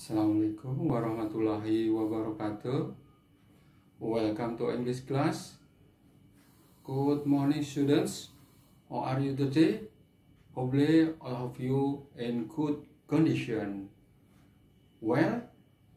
Assalamualaikum warahmatullahi wabarakatuh. Welcome to English class. Good morning, students. How are you today? Hopefully all of you in good condition. Well,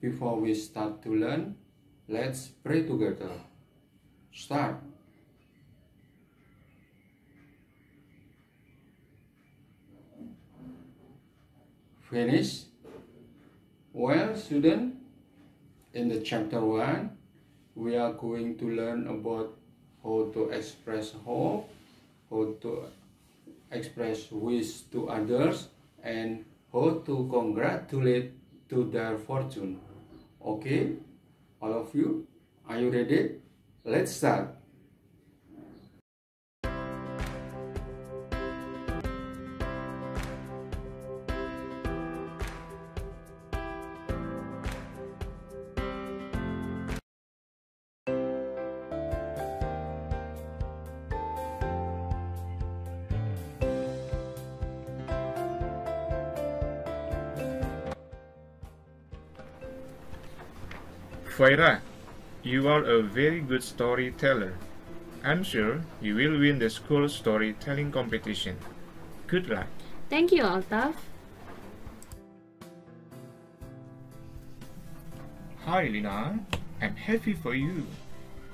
before we start to learn, let's pray together. Start. Finish. Well, student, in the chapter 1, we are going to learn about how to express hope, how to express wish to others, and how to congratulate to their fortune. Okay, all of you, are you ready? Let's start. Faira, you are a very good storyteller. I'm sure you will win the school storytelling competition. Good luck. Thank you, Altaf. Hi, Lina. I'm happy for you.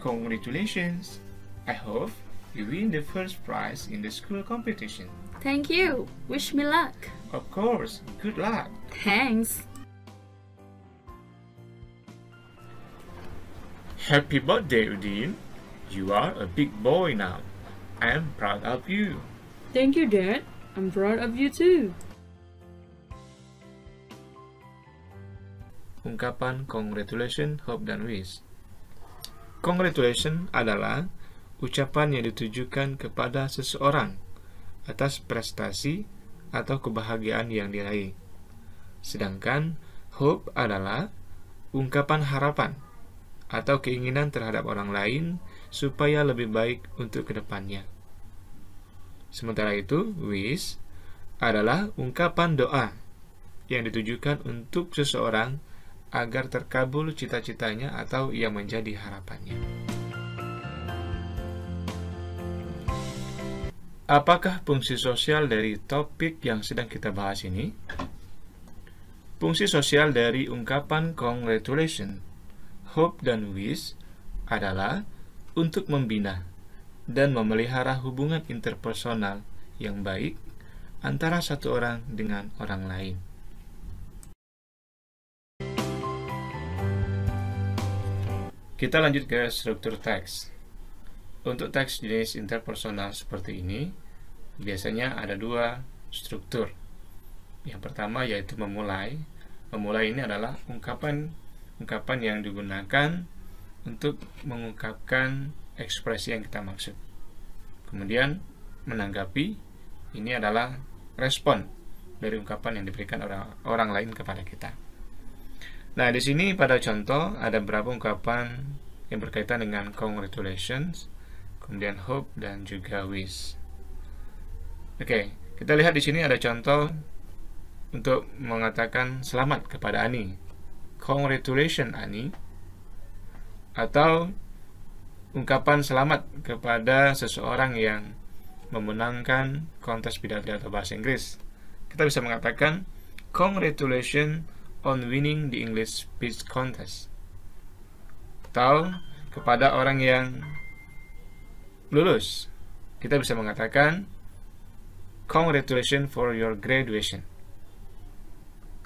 Congratulations. I hope you win the first prize in the school competition. Thank you. Wish me luck. Of course. Good luck. Thanks. Happy birthday, Udin. You are a big boy now. I'm proud of you. Thank you, Dad. I'm proud of you too. Ungkapan congratulations, hope, dan wish. Congratulations adalah ucapan yang ditujukan kepada seseorang atas prestasi atau kebahagiaan yang diraih. Sedangkan hope adalah ungkapan harapan atau keinginan terhadap orang lain supaya lebih baik untuk kedepannya. Sementara itu, wish adalah ungkapan doa yang ditujukan untuk seseorang agar terkabul cita-citanya atau yang menjadi harapannya. Apakah fungsi sosial dari topik yang sedang kita bahas ini? Fungsi sosial dari ungkapan congratulations, hope, dan wish adalah untuk membina dan memelihara hubungan interpersonal yang baik antara satu orang dengan orang lain. Kita lanjut ke struktur teks. Untuk teks jenis interpersonal seperti ini, biasanya ada dua struktur. Yang pertama yaitu memulai. Memulai ini adalah ungkapan yang digunakan untuk mengungkapkan ekspresi yang kita maksud. Kemudian menanggapi, ini adalah respon dari ungkapan yang diberikan orang lain kepada kita. Nah, di sini pada contoh ada beberapa ungkapan yang berkaitan dengan congratulations, kemudian hope, dan juga wish. Oke, kita lihat di sini ada contoh untuk mengatakan selamat kepada Ani. Congratulations, Ani. Atau ungkapan selamat kepada seseorang yang memenangkan kontes pidato bahasa Inggris. Kita bisa mengatakan congratulations on winning the English speech contest. Atau kepada orang yang lulus, kita bisa mengatakan congratulations for your graduation.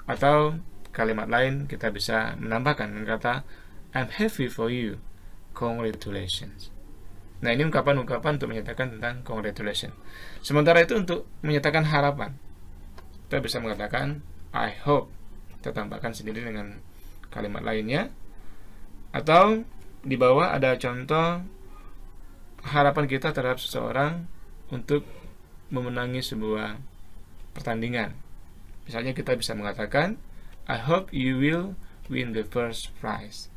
Atau kalimat lain kita bisa menambahkan dengan kata I'm happy for you. Congratulations. Nah, ini ungkapan-ungkapan untuk menyatakan tentang congratulations. Sementara itu untuk menyatakan harapan, kita bisa mengatakan I hope. Kita tambahkan sendiri dengan kalimat lainnya. Atau di bawah ada contoh harapan kita terhadap seseorang untuk memenangi sebuah pertandingan. Misalnya kita bisa mengatakan I hope you will win the first prize.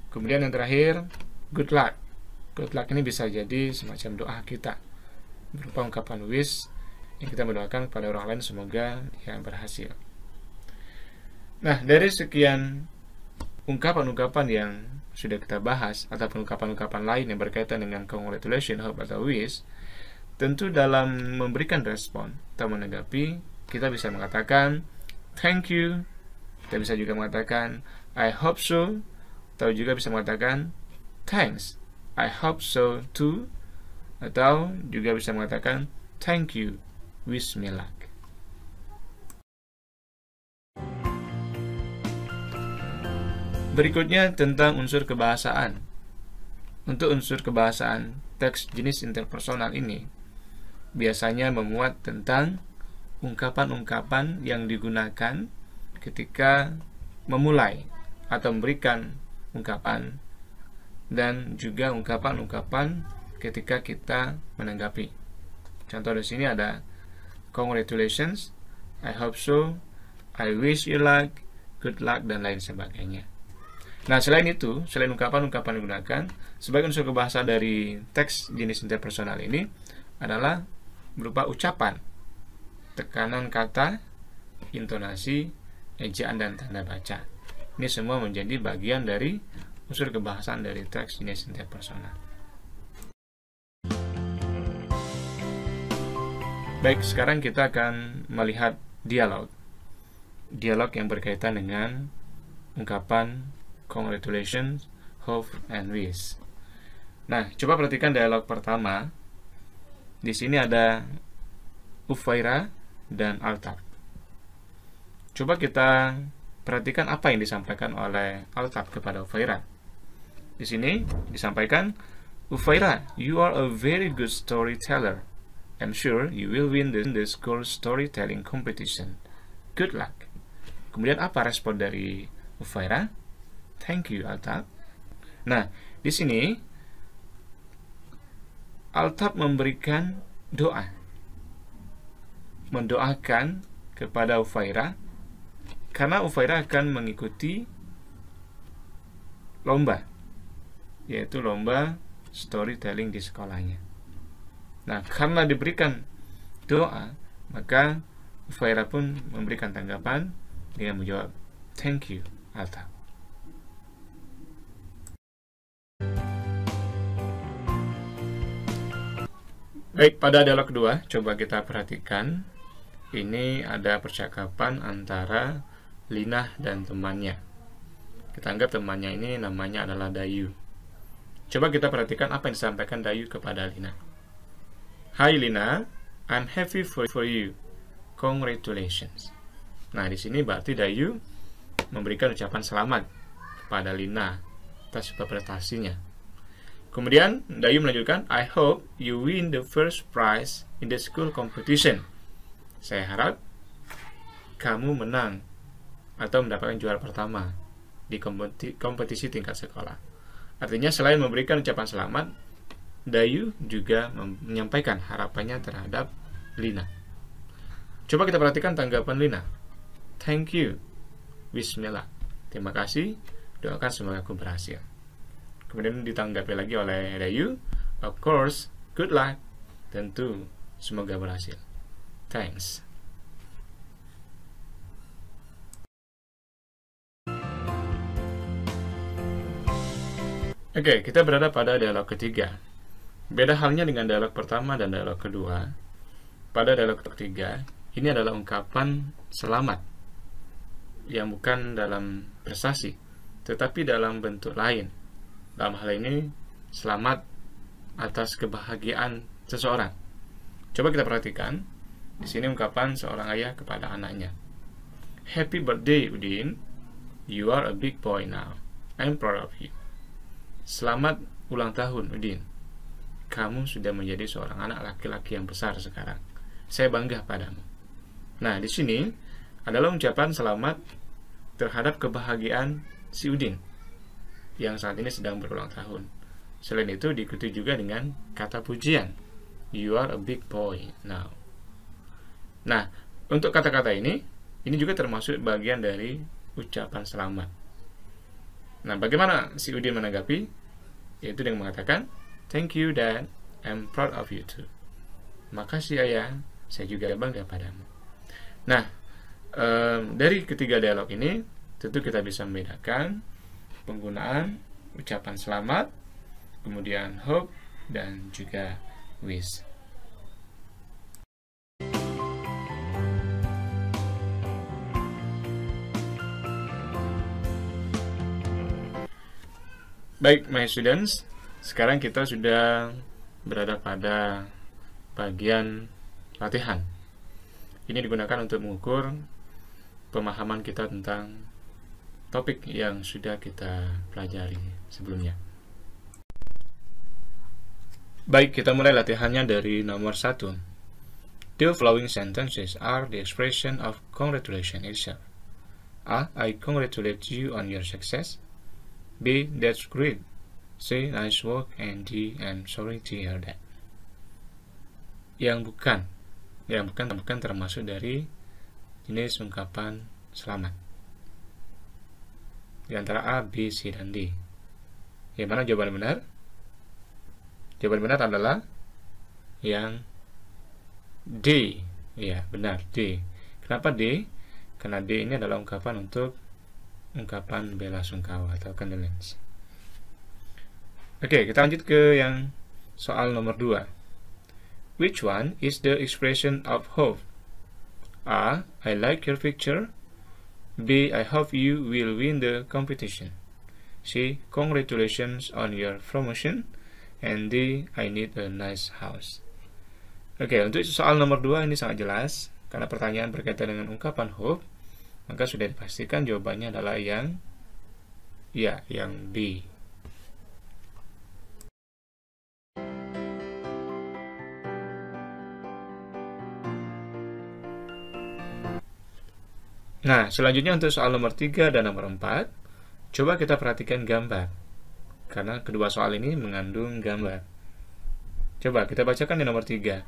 Kemudian yang terakhir, good luck. Good luck ini bisa jadi semacam doa kita, berupa ungkapan wish yang kita mendoakan kepada orang lain semoga yang berhasil. Nah, dari sekian ungkapan-ungkapan yang sudah kita bahas, ataupun ungkapan-ungkapan lain yang berkaitan dengan congratulations, hope, atau wish, tentu dalam memberikan respon atau menanggapi, kita bisa mengatakan thank you, kita bisa juga mengatakan I hope so, atau juga bisa mengatakan thanks, I hope so too, atau juga bisa mengatakan thank you, wish me luck. Berikutnya tentang unsur kebahasaan. Untuk unsur kebahasaan, teks jenis interpersonal ini biasanya memuat tentang ungkapan-ungkapan yang digunakan ketika memulai atau memberikan ungkapan, dan juga ungkapan-ungkapan ketika kita menanggapi. Contoh di sini ada congratulations, I hope so, I wish you luck, good luck, dan lain sebagainya. Nah, selain itu, selain ungkapan-ungkapan digunakan, sebagai unsur kebahasaan dari teks jenis interpersonal ini adalah berupa ucapan, tekanan kata, intonasi, ejaan, dan tanda baca. Ini semua menjadi bagian dari unsur kebahasaan dari teks jenis interpersonal. Baik, sekarang kita akan melihat dialog. Dialog yang berkaitan dengan ungkapan congratulations, hope, and wish. Nah, coba perhatikan dialog pertama. Di sini ada Ufaira dan Altaf. Coba kita perhatikan apa yang disampaikan oleh Altaf kepada Ufaira. Di sini disampaikan, Ufaira, you are a very good storyteller. I'm sure you will win the school storytelling competition. Good luck. Kemudian apa respon dari Ufaira? Thank you, Altaf. Nah, di sini Altaf memberikan doa, mendoakan kepada Ufaira, karena Ufaira akan mengikuti lomba, yaitu lomba storytelling di sekolahnya. Nah, karena diberikan doa, maka Ufaira pun memberikan tanggapan dengan menjawab, thank you, Altaf. Baik, pada dialog kedua, coba kita perhatikan. Ini ada percakapan antara Lina dan temannya. Kita anggap temannya ini namanya adalah Dayu. Coba kita perhatikan apa yang disampaikan Dayu kepada Lina. Hai Lina, I'm happy for you. Congratulations. Nah, di sini berarti Dayu memberikan ucapan selamat kepada Lina atas prestasinya. Kemudian Dayu melanjutkan, I hope you win the first prize in the school competition. Saya harap kamu menang atau mendapatkan juara pertama di kompetisi tingkat sekolah. Artinya selain memberikan ucapan selamat, Dayu juga menyampaikan harapannya terhadap Lina. Coba kita perhatikan tanggapan Lina. Thank you. Bismillah. Terima kasih. Doakan semoga aku berhasil. Kemudian ditanggapi lagi oleh Dayu, of course, good luck. Tentu, semoga berhasil. Thanks. Oke, kita berada pada dialog ketiga. Beda halnya dengan dialog pertama dan dialog kedua. Pada dialog ketiga, ini adalah ungkapan selamat yang bukan dalam prestasi, tetapi dalam bentuk lain. Dalam hal ini, selamat atas kebahagiaan seseorang. Coba kita perhatikan. Di sini ungkapan seorang ayah kepada anaknya. Happy birthday, Udin. You are a big boy now. I'm proud of you. Selamat ulang tahun, Udin. Kamu sudah menjadi seorang anak laki-laki yang besar sekarang. Saya bangga padamu. Nah, di sini adalah ucapan selamat terhadap kebahagiaan si Udin yang saat ini sedang berulang tahun. Selain itu diikuti juga dengan kata pujian. You are a big boy now. Nah, untuk kata-kata ini juga termasuk bagian dari ucapan selamat. Nah, bagaimana si Udin menanggapi? Yaitu dengan mengatakan, thank you Dad, I'm proud of you too. Makasih ayah, saya juga bangga padamu. Nah, dari ketiga dialog ini tentu kita bisa membedakan penggunaan ucapan selamat, kemudian hope, dan juga wish. Baik, my students, sekarang kita sudah berada pada bagian latihan. Ini digunakan untuk mengukur pemahaman kita tentang topik yang sudah kita pelajari sebelumnya. Baik, kita mulai latihannya dari nomor 1. The following sentences are the expression of congratulation itself. A. I congratulate you on your success. B. That's great. C. Nice work. And D. I'm sorry to hear that. Yang bukan termasuk dari jenis ungkapan selamat. Di antara A, B, C, dan D. Yang mana jawaban benar? Jawaban benar adalah yang D. Ya, benar, D. Kenapa D? Karena D ini adalah ungkapan untuk ungkapan bela sungkawa atau condolence. Oke, kita lanjut ke yang soal nomor 2. Which one is the expression of hope? A. I like your picture. B. I hope you will win the competition. C. Congratulations on your promotion. And D. I need a nice house. Oke, untuk soal nomor 2 ini sangat jelas. Karena pertanyaan berkaitan dengan ungkapan hope, maka sudah dipastikan jawabannya adalah yang B. Nah, selanjutnya untuk soal nomor 3 dan nomor 4, coba kita perhatikan gambar. Karena kedua soal ini mengandung gambar. Coba kita bacakan di nomor 3.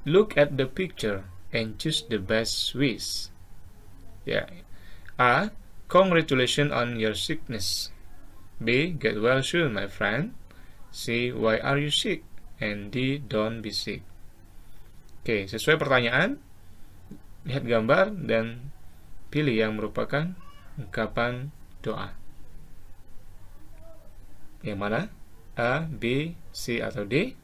Look at the picture and choose the best wish. Ya. A. Congratulations on your sickness. B. Get well soon, my friend. C. Why are you sick? And D. Don't be sick. Oke, sesuai pertanyaan, lihat gambar dan pilih yang merupakan ungkapan doa. Yang mana? A, B, C, atau D?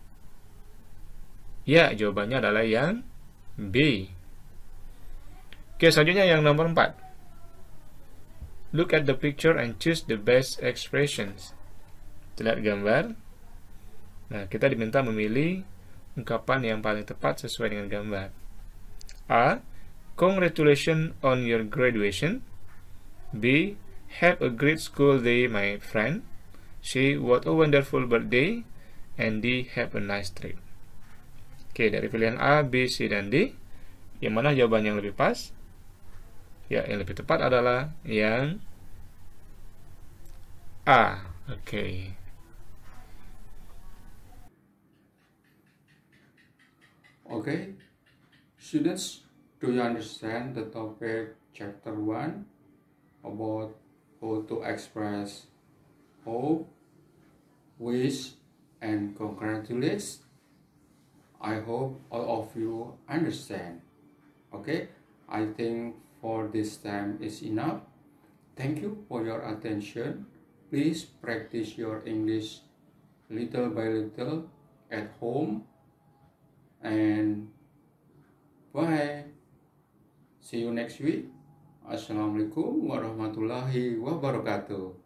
Ya, jawabannya adalah yang B. Oke, selanjutnya yang nomor 4. Look at the picture and choose the best expressions. Lihat gambar. Nah, kita diminta memilih ungkapan yang paling tepat sesuai dengan gambar. A. Congratulations on your graduation. B. Have a great school day, my friend. C. What a wonderful birthday. And D. Have a nice trip. Oke, dari pilihan A, B, C, dan D, yang mana jawaban yang lebih pas? Ya, yang lebih tepat adalah yang A. Oke. Okay, students, do you understand the topic chapter 1 about how to express hope, wish, and congratulate? I hope all of you understand. Okay, I think for this time is enough. Thank you for your attention. Please practice your English little by little at home. And bye. See you next week. Assalamualaikum warahmatullahi wabarakatuh.